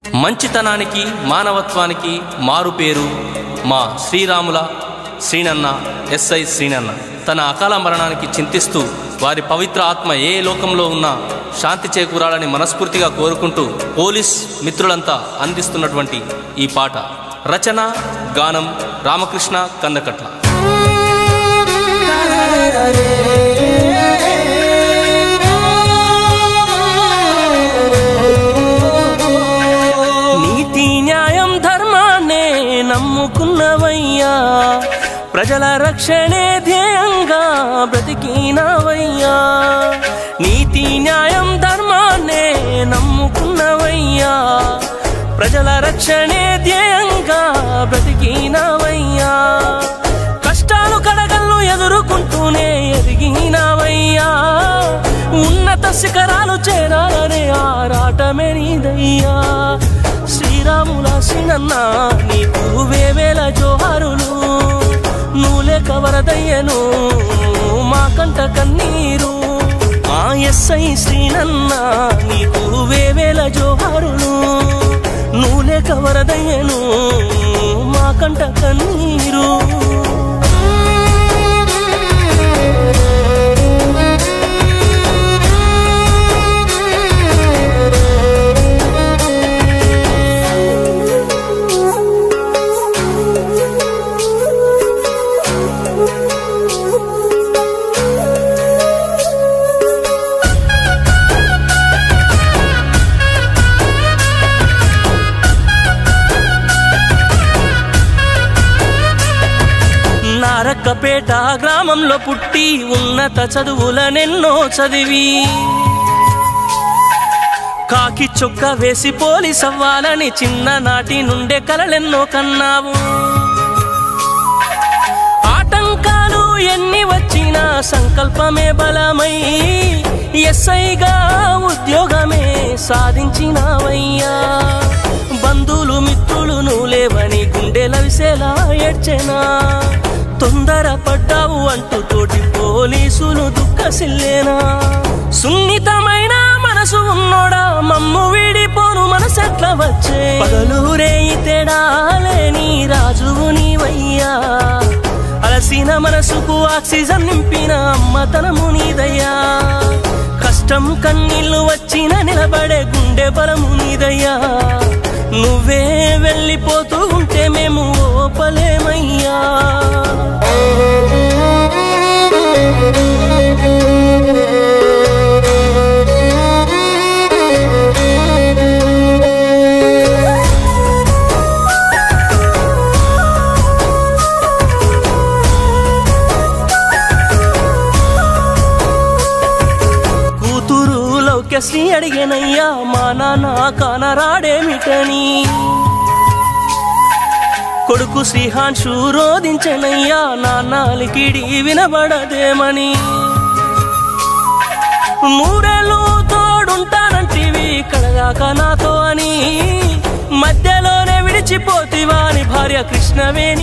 మంచితనానికి మానవత్వానికి మారు పేరు మా శ్రీరాముల శ్రీనన్న ఎస్ఐ శ్రీనన్న. తన అకాల మరణానికి చింతిస్తూ వారి పవిత్ర ఆత్మ ఏ లోకంలో ఉన్నా శాంతి చేకూరాలని మనస్ఫూర్తిగా కోరుకుంటూ పోలీస్ మిత్రులంతా అందిస్తున్నటువంటి ఈ పాట. రచన గానం రామకృష్ణ కందకట్ల. నీతి న్యాయం ధర్మాన్నే నమ్ముకున్నవయ్యా, ప్రజల రక్షణే ధ్యేయంగా బ్రతికినవయ్యా. నీతి న్యాయం ధర్మాన్నే నమ్ముకున్నవయ్యా, ప్రజల రక్షణే ధ్యేయంగా బ్రతికినవయ్యా. కష్టాలు కడగళ్ళు ఎదుర్కొంటూనే ఎదిగినవయ్యా, ఉన్నత శిఖరాలు చేరాలనే ఆరాటమే నీదయ్యా. శ్రీరాముల శ్రీనన్న నీకు వేవేల జోహారులు, నువ్వులేక వరదయ్యను మా కంట కన్నీరు. ఆ ఎస్ఐ శ్రీనన్న నీకు వేవేల జోహారులు, నువ్వులేక వరదయ్యను మా కంట కన్నీరు. నారక్కపేట గ్రామంలో పుట్టి ఉన్నత చదువులనెన్నో చదివి కాకి చొక్క వేసి పోలీస్ అవ్వాలని చిన్ననాటి నుండే కలలెన్నో కన్నావు. ఆటంకాలు ఎన్ని వచ్చినా సంకల్పమే బలమై ఎస్ఐగా ఉద్యోగమే సాధించినావయ్యా. బంధువులు మిత్రులు నువ్వు లేవని గుండెల విసేలా ఏడ్చెనా. తొందరపడ్డావు అంటూ తోటి పోలీసులు దుఃఖసిల్లేనా. సున్నితమైన మనసు ఉన్నోడా మమ్ము వీడిపోను మనసెట్ల వచ్చే. పగలూరే తేడాలేని రాజువు నీవయ్యా, అలసిన మనసుకు ఆక్సిజన్ నింపిన అమ్మతనము నీదయ్యా. కష్టం కన్నీళ్లు వచ్చిన నిలబడే గుండె బలము నీదయ్యా. నువ్వే వెళ్ళిపోతూ ఉంటే మేము ఓపలేమయ్యా. కూతురు లౌక్యశ్రీ అడిగేనయ్యా, మా నాన్న కానరాడేమిటని. కొడుకు శ్రీహాన్షు రోధించనయ్యా, నాన్న లికిడి వినబడదేమని. మూరేళ్ళు తోడుంటానంటివి కడగాక నాతో అని, మధ్యలోనే విడిచిపోతివా అని భార్య కృష్ణవేణి